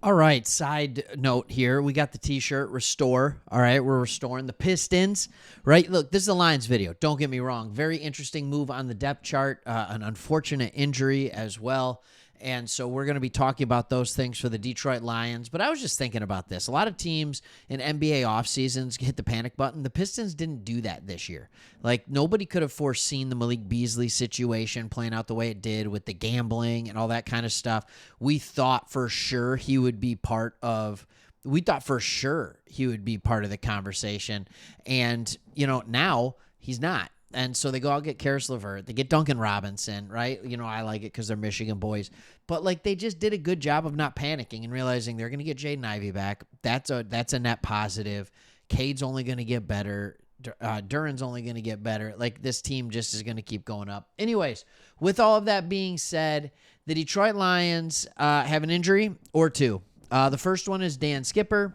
All right, side note here. We got the t-shirt, Restore. All right, we're restoring the Pistons, right? Look, this is a Lions video. Don't get me wrong. Very interesting move on the depth chart. An unfortunate injury as well. And so we're going to be talking about those things for the Detroit Lions. But I was just thinking about this. A lot of teams in NBA off seasons hit the panic button. The Pistons didn't do that this year. Like, nobody could have foreseen the Malik Beasley situation playing out the way it did with the gambling and all that kind of stuff. We thought for sure he would be part of the conversation. And, now he's not. And so they go out and get Karis LeVert. They get Duncan Robinson, right? I like it because they're Michigan boys. But, they just did a good job of not panicking and realizing they're going to get Jaden Ivey back. That's a net positive. Cade's only going to get better. Duran's only going to get better. This team just is going to keep going up. Anyways, with all of that being said, the Detroit Lions have an injury or two. The first one is Dan Skipper.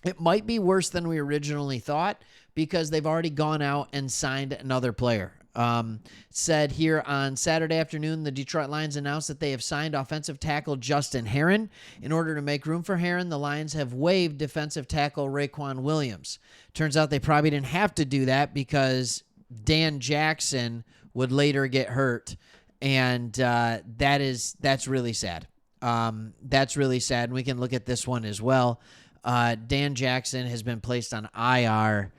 It might be worse than we originally thought because they've already gone out and signed another player. Said here on Saturday afternoon, the Detroit Lions announced that they have signed offensive tackle Justin Heron. In order to make room for Heron, the Lions have waived defensive tackle Raekwon Williams. Turns out they probably didn't have to do that because Dan Jackson would later get hurt, and that's really sad. That's really sad, and we can look at this one as well. Dan Jackson has been placed on IR.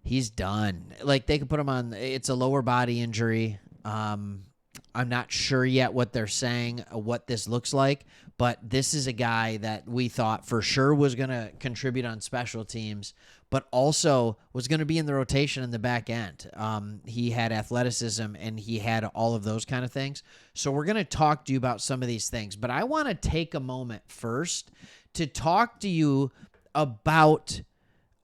He's done. They could put him on. It's a lower body injury. I'm not sure yet what they're saying, what this looks like, but this is a guy that we thought for sure was going to contribute on special teams, but also was going to be in the rotation in the back end. He had athleticism and he had all of those kind of things. So we're going to talk to you about some of these things, but I want to take a moment first to talk to you about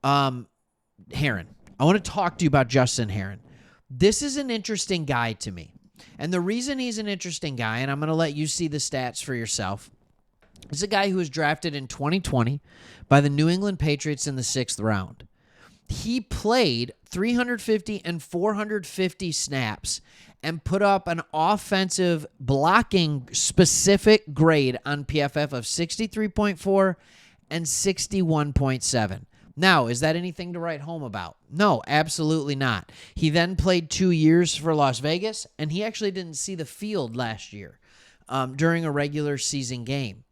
Heron. I want to talk to you about Justin Heron. This is an interesting guy to me. And the reason he's an interesting guy, and I'm going to let you see the stats for yourself, is a guy who was drafted in 2020 by the New England Patriots in the 6th round. He played 350 and 450 snaps and put up an offensive blocking specific grade on PFF of 63.4 and 61.7. Now, is that anything to write home about? No, absolutely not. He then played 2 years for Las Vegas, and he actually didn't see the field last year during a regular season game.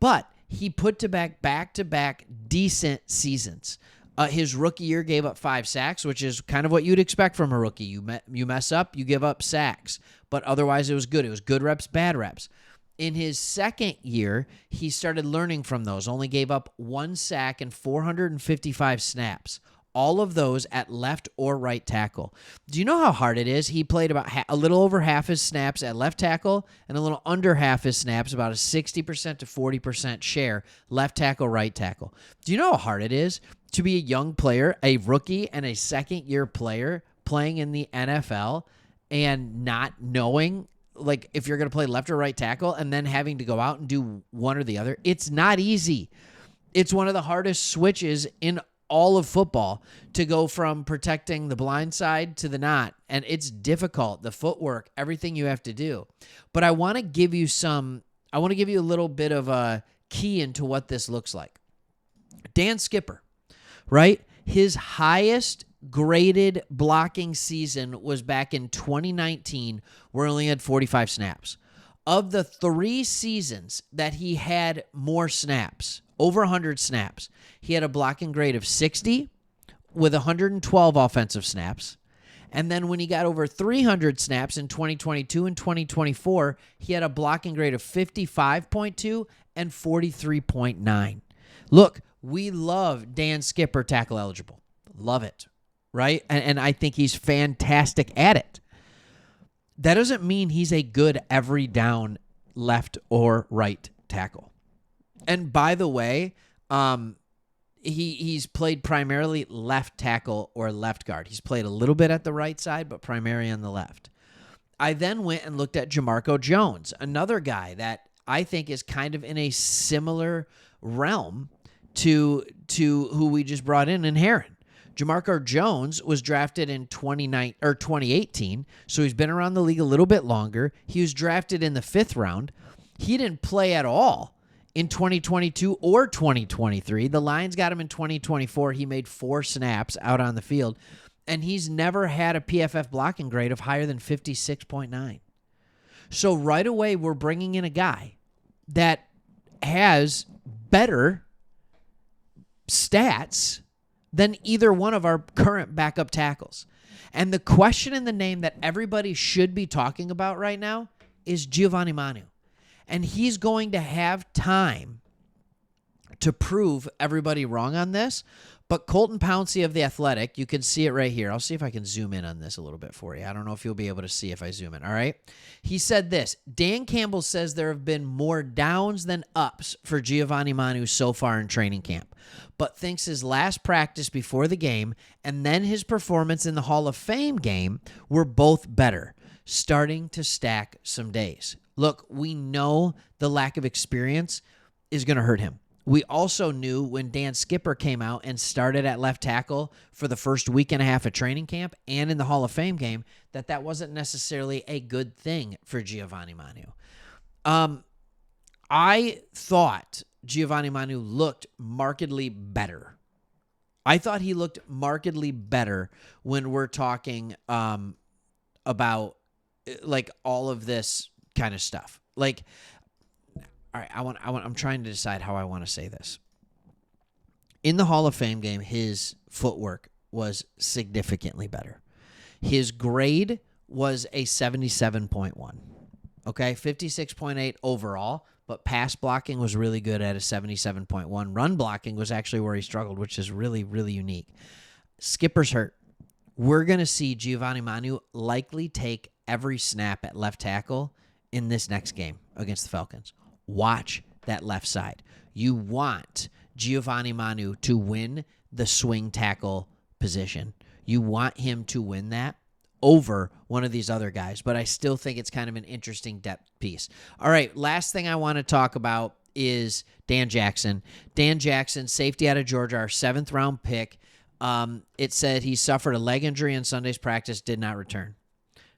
But he put to back-to-back decent seasons. His rookie year gave up 5 sacks, which is kind of what you'd expect from a rookie. You mess up, you give up sacks. But otherwise, it was good. It was good reps, bad reps. In his second year, he started learning from those, only gave up 1 sack and 455 snaps. All of those at left or right tackle. Do you know how hard it is? He played about a little over half his snaps at left tackle and a little under half his snaps, about a 60% to 40% share, left tackle, right tackle. Do you know how hard it is to be a young player, a rookie and a second-year player playing in the NFL and not knowing if you're going to play left or right tackle and then having to go out and do one or the other? It's not easy. It's one of the hardest switches in all of football to go from protecting the blind side to the not. And it's difficult, the footwork, everything you have to do. But I want to give you a little bit of a key into what this looks like. Dan Skipper, right? His highest graded blocking season was back in 2019, where he only had 45 snaps. Of the 3 seasons that he had more snaps, over 100 snaps, he had a blocking grade of 60 with 112 offensive snaps. And then when he got over 300 snaps in 2022 and 2024, he had a blocking grade of 55.2 and 43.9. Look, we love Dan Skipper tackle eligible. Love it, right? And I think he's fantastic at it. That doesn't mean he's a good every down left or right tackle. And by the way, he's played primarily left tackle or left guard. He's played a little bit at the right side, but primarily on the left. I then went and looked at Jamarco Jones, another guy that I think is kind of in a similar realm to who we just brought in Heron. Jamarco Jones was drafted in 2018, so he's been around the league a little bit longer. He was drafted in the 5th round. He didn't play at all in 2022 or 2023. The Lions got him in 2024. He made 4 snaps out on the field, and he's never had a PFF blocking grade of higher than 56.9. So right away, we're bringing in a guy that has better stats than either one of our current backup tackles. And the question and the name that everybody should be talking about right now is Giovanni Manu. And he's going to have time to prove everybody wrong on this. But Colton Pouncey of The Athletic, you can see it right here. I'll see if I can zoom in on this a little bit for you. I don't know if you'll be able to see if I zoom in, all right? He said this: Dan Campbell says there have been more downs than ups for Giovanni Manu so far in training camp, but thinks his last practice before the game and then his performance in the Hall of Fame game were both better, starting to stack some days. Look, we know the lack of experience is going to hurt him. We also knew when Dan Skipper came out and started at left tackle for the first week and a half of training camp and in the Hall of Fame game that wasn't necessarily a good thing for Giovanni Manu. I thought Giovanni Manu looked markedly better. I thought he looked markedly better when we're talking about like all of this kind of stuff. Like, all right, I'm trying to decide how I want to say this. In the Hall of Fame game, his footwork was significantly better. His grade was a 77.1. Okay, 56.8 overall, but pass blocking was really good at a 77.1. Run blocking was actually where he struggled, which is really, really unique. Skipper's hurt. We're going to see Giovanni Manu likely take every snap at left tackle in this next game against the Falcons. Watch that left side. You want Giovanni Manu to win the swing tackle position. You want him to win that over one of these other guys, but I still think it's kind of an interesting depth piece. All right, last thing I want to talk about is Dan Jackson. Dan Jackson, safety out of Georgia, our 7th-round pick. It said he suffered a leg injury in Sunday's practice, did not return.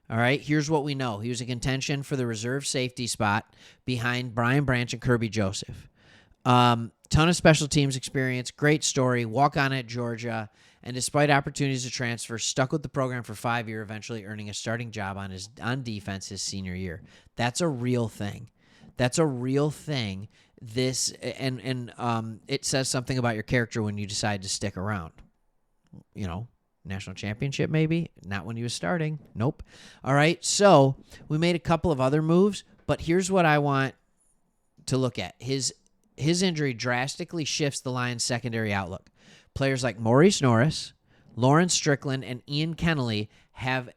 All right, here's what we know. He was in contention for the reserve safety spot behind Brian Branch and Kirby Joseph. Ton of special teams experience, great story, walk on at Georgia, and despite opportunities to transfer, stuck with the program for 5 years, eventually earning a starting job on defense his senior year. That's a real thing. That's a real thing. This and it says something about your character when you decide to stick around. You know, national championship maybe, not when he was starting. Nope. All right, so we made a couple of other moves, but here's what I want to look at. His injury drastically shifts the Lions' secondary outlook. Players like Maurice Norris, Lawrence Strickland, and Ian Kennelly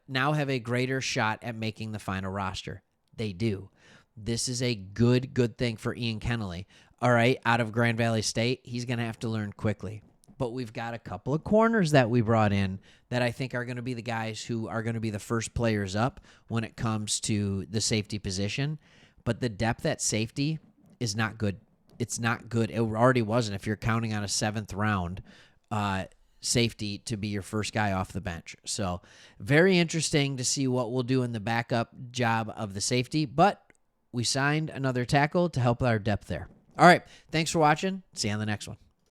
now have a greater shot at making the final roster. They do. This is a good thing for Ian Kennelly. All right, out of Grand Valley State, he's going to have to learn quickly. But we've got a couple of corners that we brought in that I think are going to be the guys who are going to be the first players up when it comes to the safety position. But the depth at safety is not good. It's not good. It already wasn't if you're counting on a 7th-round safety to be your first guy off the bench. So very interesting to see what we'll do in the backup job of the safety. But we signed another tackle to help our depth there. All right, thanks for watching. See you on the next one.